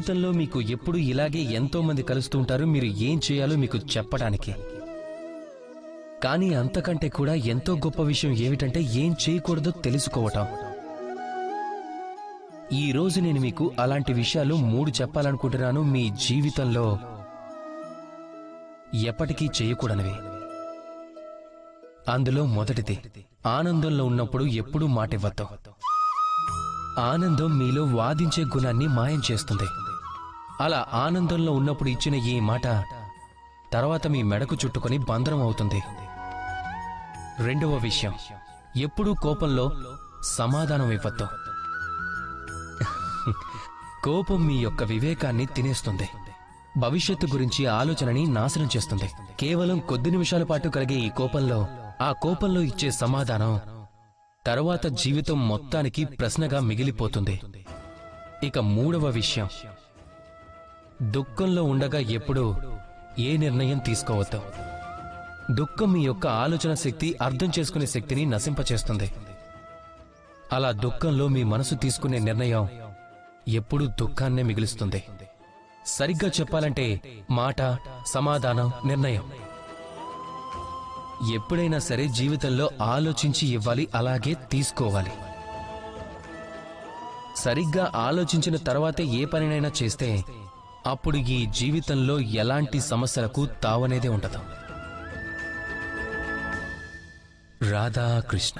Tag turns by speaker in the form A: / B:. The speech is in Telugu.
A: జీవితంలో మీకు ఎప్పుడు ఇలాగే ఎంతో మంది కలుస్తూ ఉంటారు మీరు ఏం చేయాలో మీకు చెప్పడానికి. కానీ అంతకంటే కూడా ఎంతో గొప్ప విషయం ఏమిటంటే ఏం చేయకూడదో తెలుసుకోవటం. ఈ రోజు నేను మీకు అలాంటి విషయాలు 3 చెప్పాలనుకుంటున్నాను, మీ జీవితంలో ఎప్పటికీ చేయకూడనివి. అందులో మొదటిది, ఆనందంలో ఉన్నప్పుడు ఎప్పుడూ మాటివ్వద్దు. ఆనందం మీలో వాదించే గుణాన్ని మాయం చేస్తుంది. అలా ఆనందంలో ఉన్నప్పుడు ఇచ్చిన ఈ మాట తర్వాత మీ మెడకు చుట్టుకొని బంధనం అవుతుంది. రెండవ విషయం, ఎప్పుడూ కోపంలో సమాధానం ఇవ్వద్దు. కోపం మీ యొక్క వివేకాన్ని తినేస్తుంది, భవిష్యత్తు గురించి ఆలోచనని నాశనం చేస్తుంది. కేవలం కొద్ది నిమిషాల పాటు కలిగే ఈ కోపంలో, ఆ కోపంలో ఇచ్చే సమాధానం తరువాత జీవితం మొత్తానికి ప్రశ్నగా మిగిలిపోతుంది. ఇక మూడవ విషయం, దుఃఖంలో ఉండగా ఎప్పుడూ ఏ నిర్ణయం తీసుకోవద్దు. దుఃఖం మీ యొక్క ఆలోచన శక్తి, అర్థం చేసుకునే శక్తిని నశింపచేస్తుంది. అలా దుఃఖంలో మీ మనసు తీసుకునే నిర్ణయం ఎప్పుడూ దుఃఖాన్నే మిగులుస్తుంది. సరిగ్గా చెప్పాలంటే మాట, సమాధానం, నిర్ణయం ఎప్పుడైనా సరే జీవితంలో ఆలోచించి ఇవ్వాలి, అలాగే తీసుకోవాలి. సరిగ్గా ఆలోచించిన తర్వాతే ఏ పనినైనా చేస్తే అప్పుడు ఈ జీవితంలో ఎలాంటి సమస్యలకు తావనేదే ఉండదు. రాధాకృష్ణ.